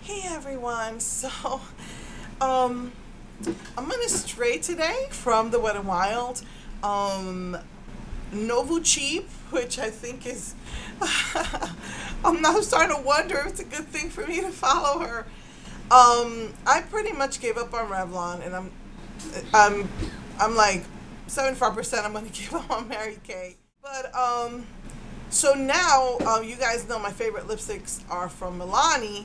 Hey everyone, um I'm gonna stray today from the Wet n Wild. Novu Cheap, which I think is I'm now starting to wonder if it's a good thing for me to follow her. I pretty much gave up on Revlon, and I'm like 75% I'm gonna give up on Mary Kay. But so now you guys know my favorite lipsticks are from Milani,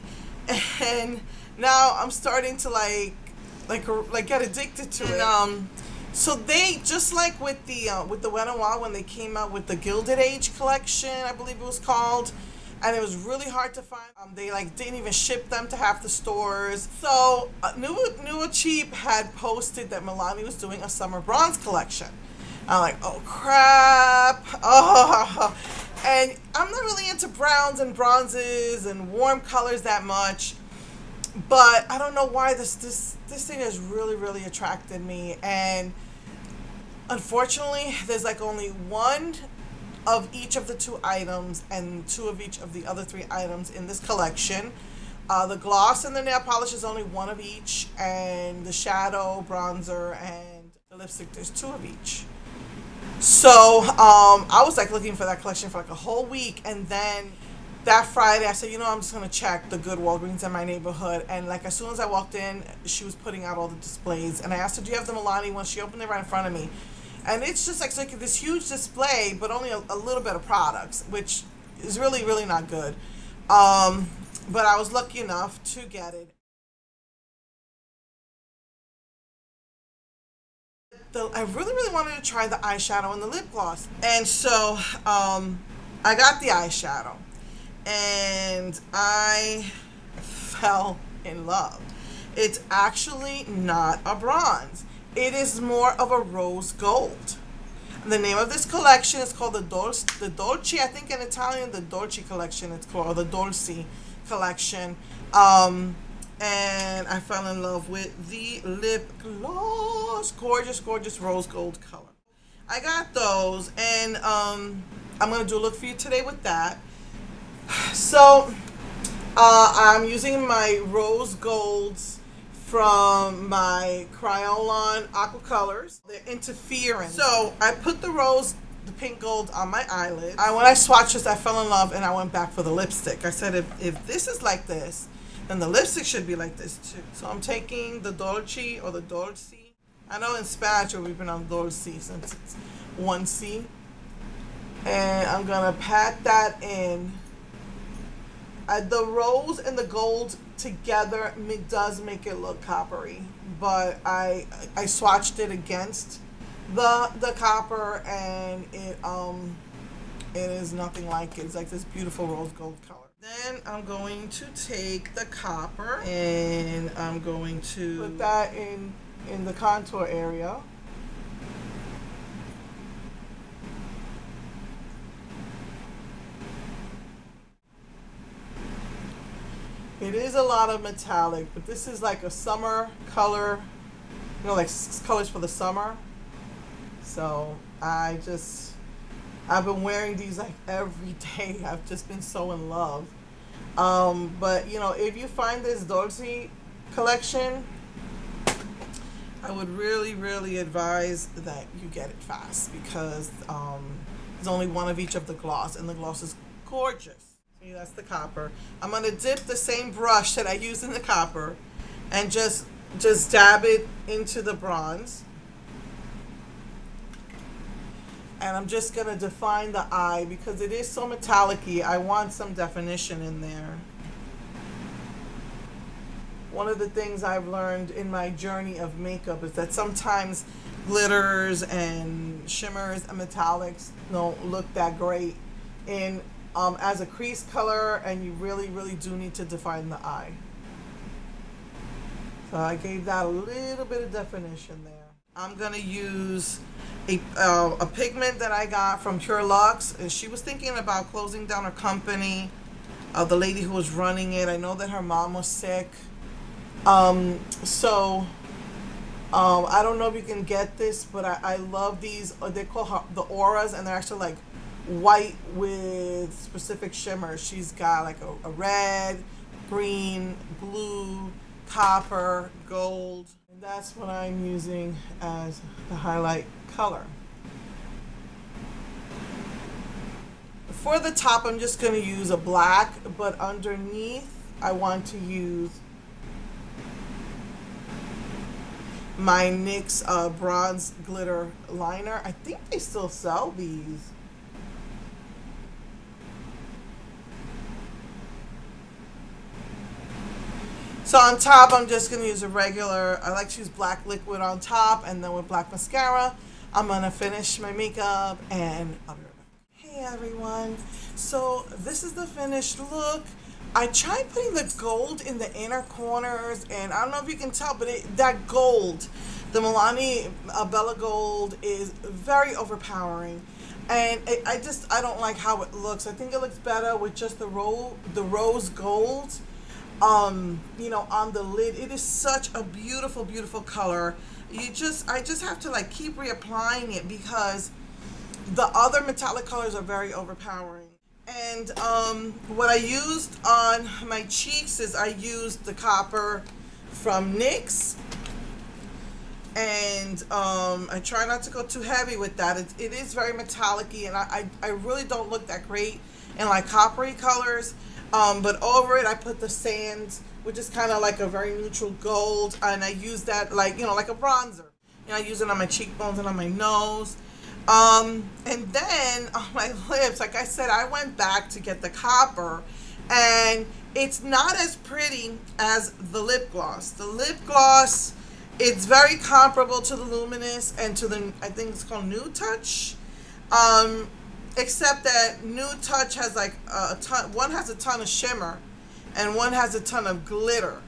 and now I'm starting to like get addicted to it. So they, just like with the Wet n Wild, when they came out with the Gilded Age collection, I believe it was called, and it was really hard to find. They like didn't even ship them to half the stores. So New Cheap had posted that Milani was doing a summer bronze collection. I'm like, oh crap! Oh, and I'm not really into browns and bronzes and warm colors that much, but I don't know why this thing has really attracted me. And unfortunately, there's like only one of each of the two items and two of each of the other three items in this collection. The gloss and the nail polish is only one of each, and the shadow, bronzer, and the lipstick, there's two of each. So I was like looking for that collection for like a whole week, and then that Friday I said, you know, I'm just gonna check the good Walgreens in my neighborhood. And like as soon as I walked in, she was putting out all the displays, and I asked her, do you have the Milani one? She opened it right in front of me, and it's just like, so like this huge display, but only a little bit of products, which is really not good. But I was lucky enough to get it. I really wanted to try the eyeshadow and the lip gloss, and so I got the eyeshadow, and I fell in love. It's actually not a bronze. It is more of a rose gold. The name of this collection is called the Dolci. I think in Italian, the Dolci collection it's called, or the Dolci collection. And I fell in love with the lip gloss. Gorgeous rose gold color. I got those, and I'm going to do a look for you today with that. So I'm using my rose golds from my Kryolan Aqua Colors. They're interference. So I put the pink gold on my eyelid. When I swatched this, I fell in love, and I went back for the lipstick. I said, if this is like this, and the lipstick should be like this too. So I'm taking the Dolci, or the Dolci. I know in Spanish we've been on Dolci since it's one C. And I'm gonna pat that in. The rose and the gold together does make it look coppery, but I swatched it against the copper, and it is nothing like it. It's like this beautiful rose gold color. Then I'm going to take the copper, and I'm going to put that in the contour area. It is a lot of metallic, but this is like a summer color, you know, like colors for the summer. So I've been wearing these like every day. I've just been so in love. But you know, if you find this Dolci collection, I would really advise that you get it fast, because there's only one of each of the gloss, and the gloss is gorgeous. See, that's the copper. I'm gonna dip the same brush that I used in the copper, and just dab it into the bronze. And I'm just going to define the eye, because it is so metallic-y. I want some definition in there. One of the things I've learned in my journey of makeup is that sometimes glitters and shimmers and metallics don't look that great as a crease color, and you really do need to define the eye. So I gave that a little bit of definition there. I'm going to use a pigment that I got from Pure Luxe, and she was thinking about closing down her company. The lady who was running it, I know that her mom was sick. I don't know if you can get this, but I love these. They're called the Auras, and they're actually like white with specific shimmers. She's got like a red, green, blue, copper, gold. And that's what I'm using as the highlight color. For the top, I'm just going to use a black, but underneath, I want to use my NYX bronze glitter liner. I think they still sell these. So on top, I'm just going to use a regular, I like to use black liquid on top, and then with black mascara, I'm going to finish my makeup, and I'll be right back. Hey everyone, so this is the finished look. I tried putting the gold in the inner corners, and I don't know if you can tell, but that gold, the Milani Bella Gold, is very overpowering. And I don't like how it looks. I think it looks better with just the rose gold. You know, on the lid. It is such a beautiful, beautiful color. I just have to like keep reapplying it because the other metallic colors are very overpowering. And what I used on my cheeks is I used the copper from NYX, and I try not to go too heavy with that. It is very metallic-y, and I really don't look that great in like coppery colors. But over it, I put the sand, which is kind of like a very neutral gold, and I use that like, you know, like a bronzer. You know, I use it on my cheekbones and on my nose. And then on my lips, like I said, I went back to get the copper, and it's not as pretty as the lip gloss. The lip gloss, it's very comparable to the Luminous and to the, I think it's called Nude Touch. Except that Nude Touch has like a ton, one has a ton of shimmer and one has a ton of glitter.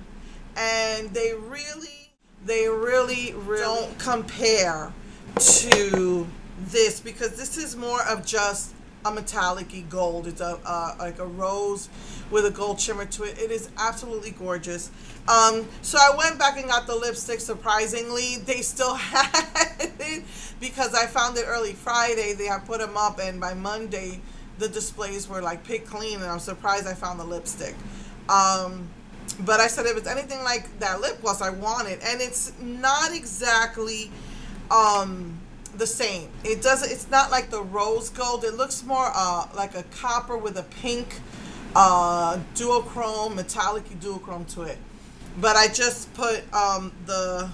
And they really don't compare to this, because this is more of just a metallic-y gold. It's like a rose with a gold shimmer to it. It is absolutely gorgeous. So I went back and got the lipstick. Surprisingly, they still had it because I found it early Friday. They had put them up, and by Monday the displays were like picked clean, and I'm surprised I found the lipstick. But I said if it's anything like that lip gloss, I want it, and it's not exactly the same. It's not like the rose gold. It looks more like a copper with a pink duochrome, metallic-y duochrome to it. But I just put the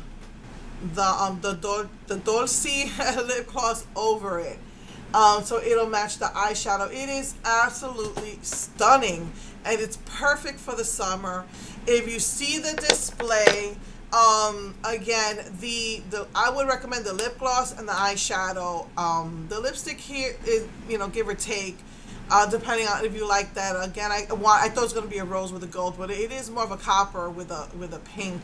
Dolci lip gloss over it, so it'll match the eyeshadow. It is absolutely stunning, and it's perfect for the summer. If you see the display, again, I would recommend the lip gloss and the eyeshadow. The lipstick here is, you know, give or take, depending on if you like that. Again, I thought it was going to be a rose with a gold, but it is more of a copper with a pink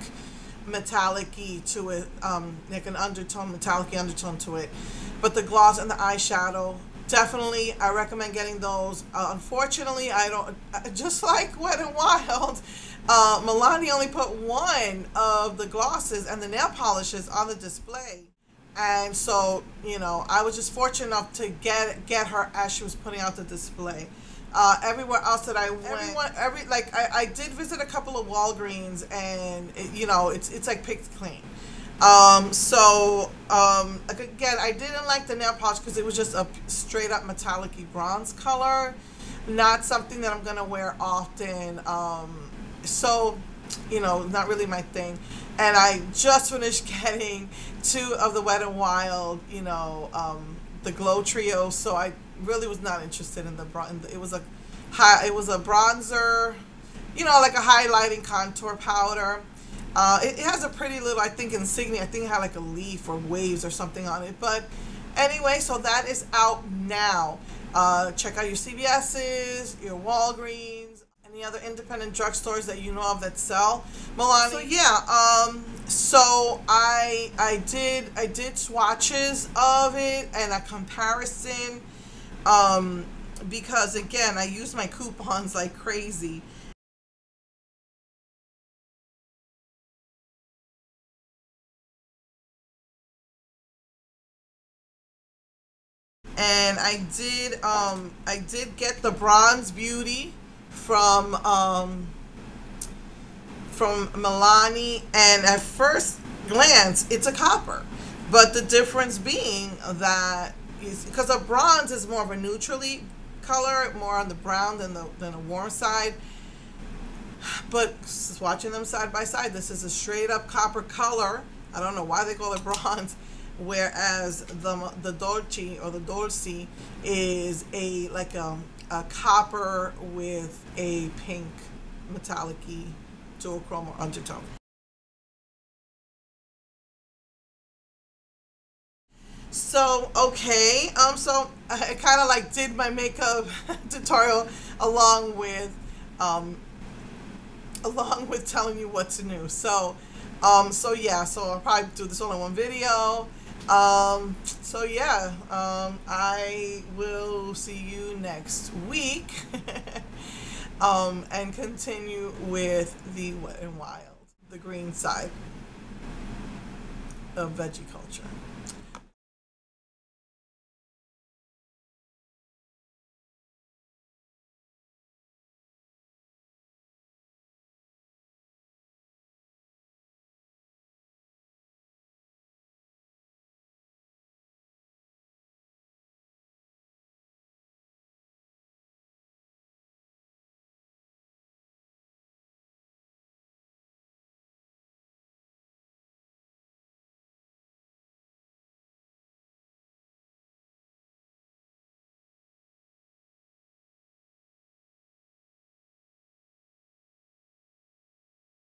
metallic-y to it, like an undertone, metallic-y undertone to it. But the gloss and the eyeshadow, definitely, I recommend getting those. Unfortunately, I don't, just like Wet n Wild, Milani only put one of the glosses and the nail polishes on the display. And so, you know, I was just fortunate enough to get her as she was putting out the display. Everywhere else that I went, I did visit a couple of Walgreens, and you know, it's like picked clean. Like again, I didn't like the nail polish because it was just a straight up metallic-y bronze color, not something that I'm gonna wear often. So, you know, not really my thing. And I just finished getting 2 of the Wet n Wild, you know, the Glow Trio. So I really was not interested in the bronze. It was a bronzer, you know, like a highlighting contour powder. It has a pretty little, I think, insignia. I think it had like a leaf or waves or something on it. But anyway, so that is out now. Check out your CVS's, your Walgreens, any other independent drugstores that you know of that sell Milani. So yeah, so I did swatches of it and a comparison, because again, I use my coupons like crazy. And I did get the Bronze Beauty from from Milani, and at first glance it's a copper, but the difference being that is because a bronze is more of a neutrally color, more on the brown than a warm side. But swatching them side by side, this is a straight up copper color. I don't know why they call it bronze, whereas the Dolci or the Dolci is a copper with a pink metallic-y duochrome or undertone. So okay, so I kind of like did my makeup tutorial along with um, telling you what's new. So so yeah, so I'll probably do this all in one video. So yeah, I will see you next week. And continue with the Wet and Wild, the green side of veggie culture.